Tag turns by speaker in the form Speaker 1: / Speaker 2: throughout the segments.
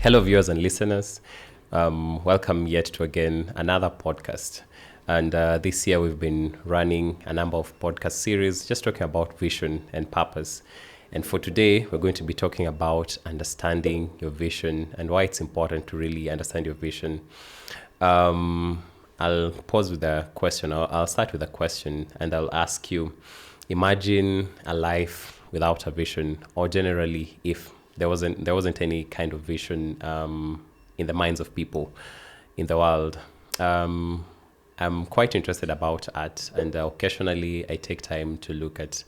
Speaker 1: Hello, viewers and listeners. Welcome yet to again another podcast. And this year we've been running a number of podcast series just talking about vision and purpose. And for today, we're going to be talking about understanding your vision and why it's important to really understand your vision. I'll pause with a question. I'll start with a question and I'll ask you, imagine a life without a vision, or generally if there wasn't any kind of vision in the minds of people in the world. I'm quite interested about art, and occasionally I take time to look at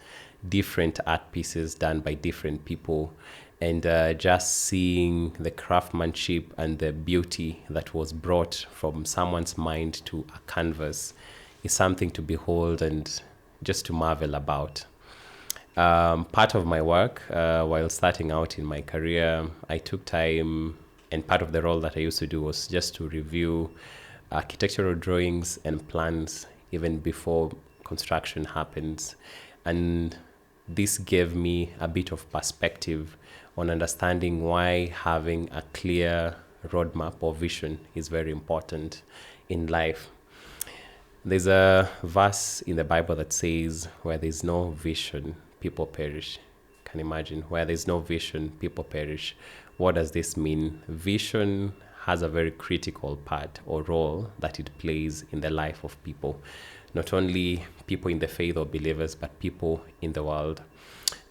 Speaker 1: different art pieces done by different people, and just seeing the craftsmanship and the beauty that was brought from someone's mind to a canvas is something to behold and just to marvel about. Part of my work while starting out in my career, I took time, and part of the role that I used to do was just to review architectural drawings and plans even before construction happens. And this gave me a bit of perspective on understanding why having a clear roadmap or vision is very important in life. There's a verse in the Bible that says, where there's no vision, people perish. Can you imagine? Where there's no vision, people perish. What does this mean? Vision has a very critical part or role that it plays in the life of people. Not only people in the faith or believers, but people in the world.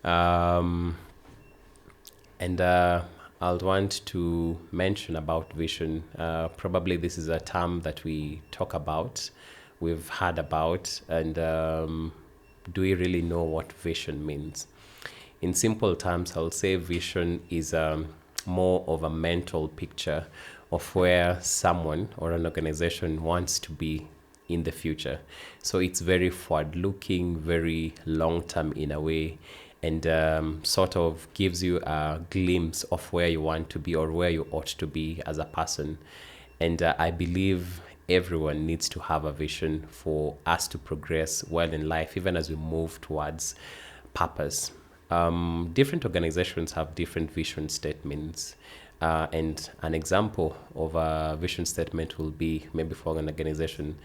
Speaker 1: And I'll want to mention about vision. Probably this is a term that we talk about, we've heard about, and do we really know what vision means? In simple terms, I'll say vision is more of a mental picture of where someone or an organization wants to be in the future. So it's very forward looking, very long term in a way, and sort of gives you a glimpse of where you want to be or where you ought to be as a person. And I believe everyone needs to have a vision for us to progress well in life, even as we move towards purpose. Different organizations have different vision statements. And an example of a vision statement will be, maybe for an organization,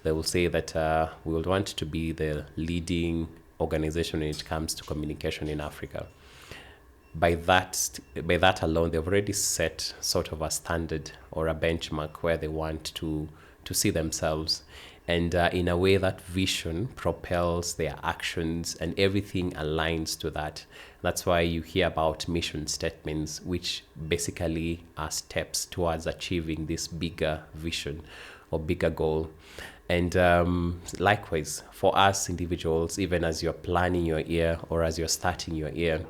Speaker 1: they will say that we would want to be the leading organization when it comes to communication in Africa. By that alone, they've already set sort of a standard or a benchmark where they want to see themselves. And in a way, that vision propels their actions and everything aligns to that. That's why you hear about mission statements, which basically are steps towards achieving this bigger vision or bigger goal. And likewise, for us individuals, even as you're planning your year or as you're starting your year,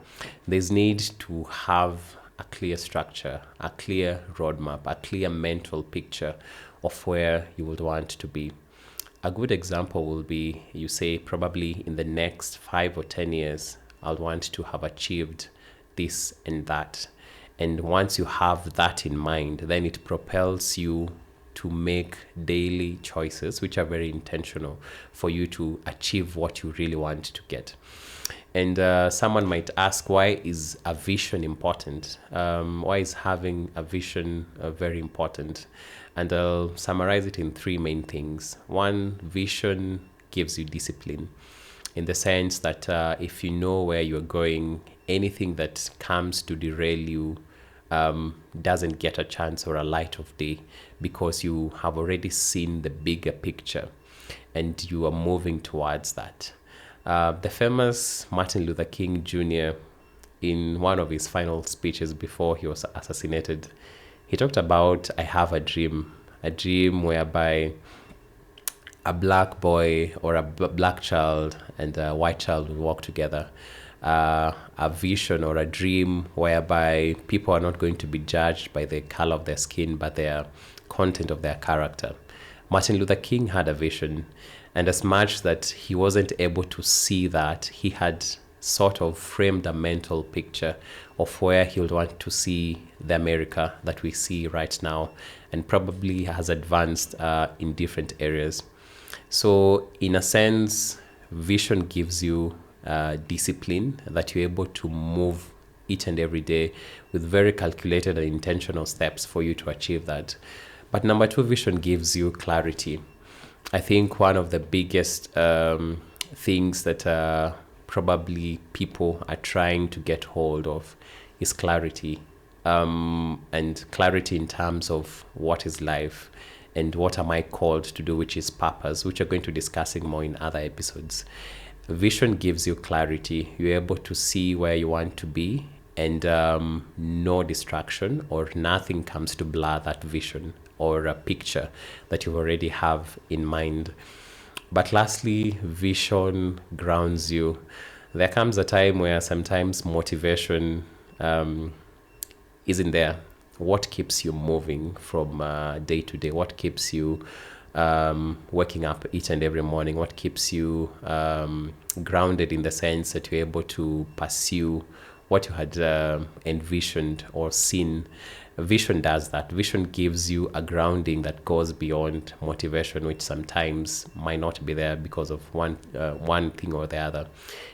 Speaker 1: there's need to have a clear structure, a clear roadmap, a clear mental picture of where you would want to be. A good example will be, you say, probably in the next 5 or 10 years, I'll want to have achieved this and that. And once you have that in mind, then it propels you to make daily choices, which are very intentional for you to achieve what you really want to get. And someone might ask, why is a vision important? Why is having a vision very important? And I'll summarize it in 3 main things. One, vision gives you discipline, in the sense that if you know where you're going, anything that comes to derail you doesn't get a chance or a light of day, because you have already seen the bigger picture and you are moving towards that. The famous Martin Luther King Jr., in one of his final speeches before he was assassinated, he talked about, I have a dream whereby a black boy or a black child and a white child will walk together. A vision or a dream whereby people are not going to be judged by the color of their skin, but their content of their character. Martin Luther King had a vision, and as much that he wasn't able to see that, he had sort of framed a mental picture of where he would want to see the America that we see right now, and probably has advanced in different areas. So in a sense, vision gives you discipline that you're able to move each and every day with very calculated and intentional steps for you to achieve that. But number two, vision gives you clarity. I think one of the biggest things that probably people are trying to get hold of is clarity. And clarity in terms of what is life and what am I called to do, which is purpose, which we're going to discussing more in other episodes. Vision gives you clarity. You're able to see where you want to be, and no distraction or nothing comes to blur that vision or a picture that you already have in mind. But lastly, vision grounds you. There comes a time where sometimes motivation isn't there. What keeps you moving from day to day? What keeps you waking up each and every morning? What keeps you grounded in the sense that you're able to pursue what you had envisioned or seen? Vision does that. Vision gives you a grounding that goes beyond motivation, which sometimes might not be there because of one thing or the other.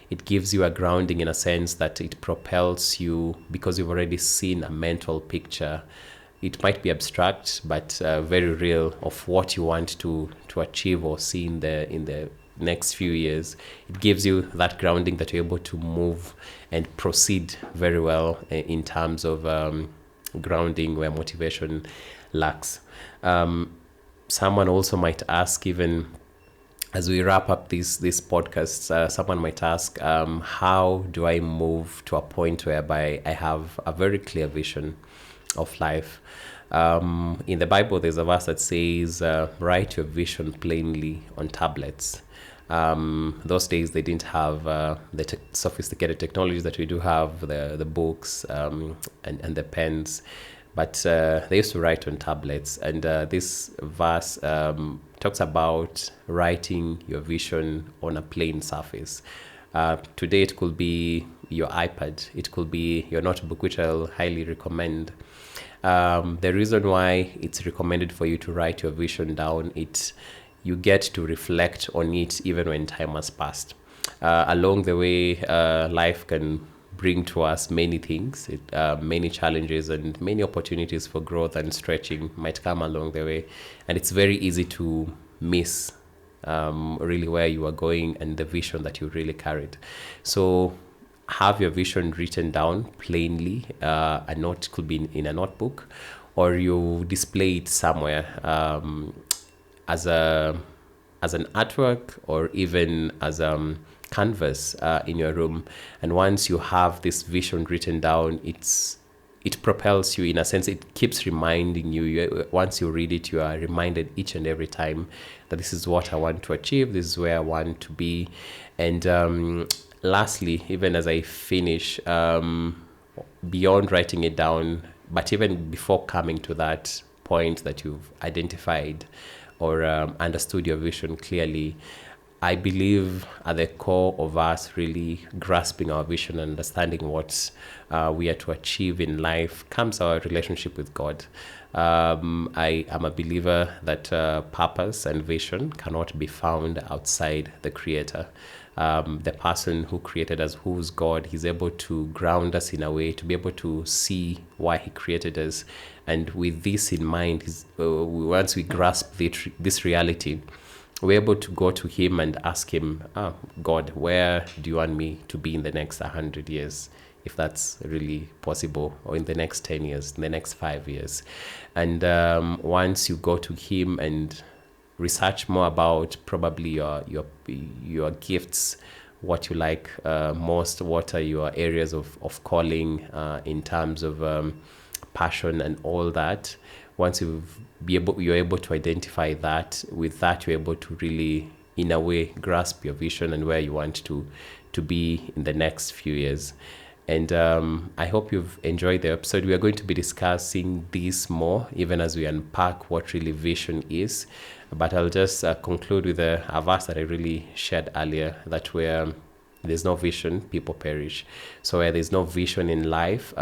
Speaker 1: It gives you a grounding in a sense that it propels you because you've already seen a mental picture. It might be abstract, but very real of what you want to achieve or see in the next few years. It gives you that grounding that you're able to move and proceed very well in terms of grounding where motivation lacks. Someone also might ask, even as we wrap up this podcast, someone might ask, how do I move to a point whereby I have a very clear vision of life? In the Bible, there's a verse that says, write your vision plainly on tablets. Those days they didn't have the sophisticated technologies that we do have, the books and the pens, but they used to write on tablets. And this verse talks about writing your vision on a plain surface. Today it could be your iPad, it could be your notebook, which I'll highly recommend. The reason why it's recommended for you to write your vision down, you get to reflect on it even when time has passed. Along the way, life can bring to us many things, many challenges and many opportunities for growth and stretching might come along the way. And it's very easy to miss really where you are going and the vision that you really carried. So have your vision written down plainly. A note could be in a notebook, or you display it somewhere as an artwork or even as canvas in your room. And once you have this vision written down, it propels you in a sense. It keeps reminding you. Once you read it, you are reminded each and every time that this is what I want to achieve, this is where I want to be. And lastly, even as I finish, beyond writing it down, but even before coming to that point that you've identified or understood your vision clearly, I believe at the core of us really grasping our vision and understanding what we are to achieve in life comes our relationship with God. I am a believer that purpose and vision cannot be found outside the Creator. The person who created us, who's God, he's able to ground us in a way to be able to see why he created us. And with this in mind, once we grasp this reality, we're able to go to him and ask him, God, where do you want me to be in the next 100 years? If that's really possible, or in the next 10 years, in the next 5 years. And once you go to him and research more about probably your gifts, what you like most, what are your areas of calling in terms of passion and all that. Once you're able to identify that, with that you're able to really, in a way, grasp your vision and where you want to be in the next few years. And I hope you've enjoyed the episode. We are going to be discussing this more, even as we unpack what really vision is. But I'll just conclude with a verse that I really shared earlier, that where there's no vision, people perish. So where there's no vision in life,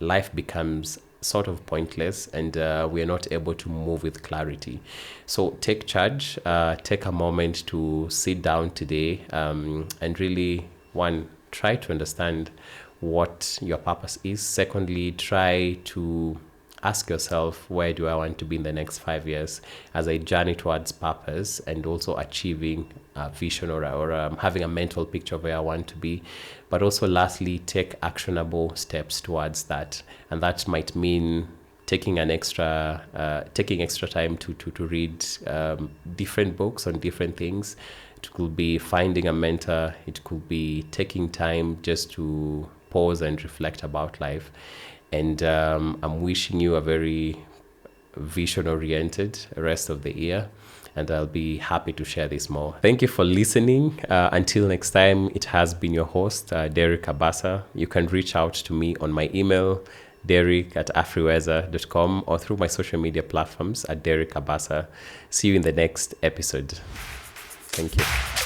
Speaker 1: life becomes sort of pointless, and we are not able to move with clarity. So take charge, take a moment to sit down today and really, try to understand what your purpose is. Secondly, try to ask yourself, where do I want to be in the next 5 years as I journey towards purpose and also achieving a vision or having a mental picture of where I want to be. But also lastly, take actionable steps towards that. And that might mean taking extra time to read different books on different things. It could be finding a mentor. It could be taking time just to pause and reflect about life. And I'm wishing you a very vision-oriented rest of the year. And I'll be happy to share this more. Thank you for listening. Until next time, it has been your host, Derek Abasa. You can reach out to me on my email, derek@afriweather.com, or through my social media platforms at Derek Abasa. See you in the next episode. Thank you.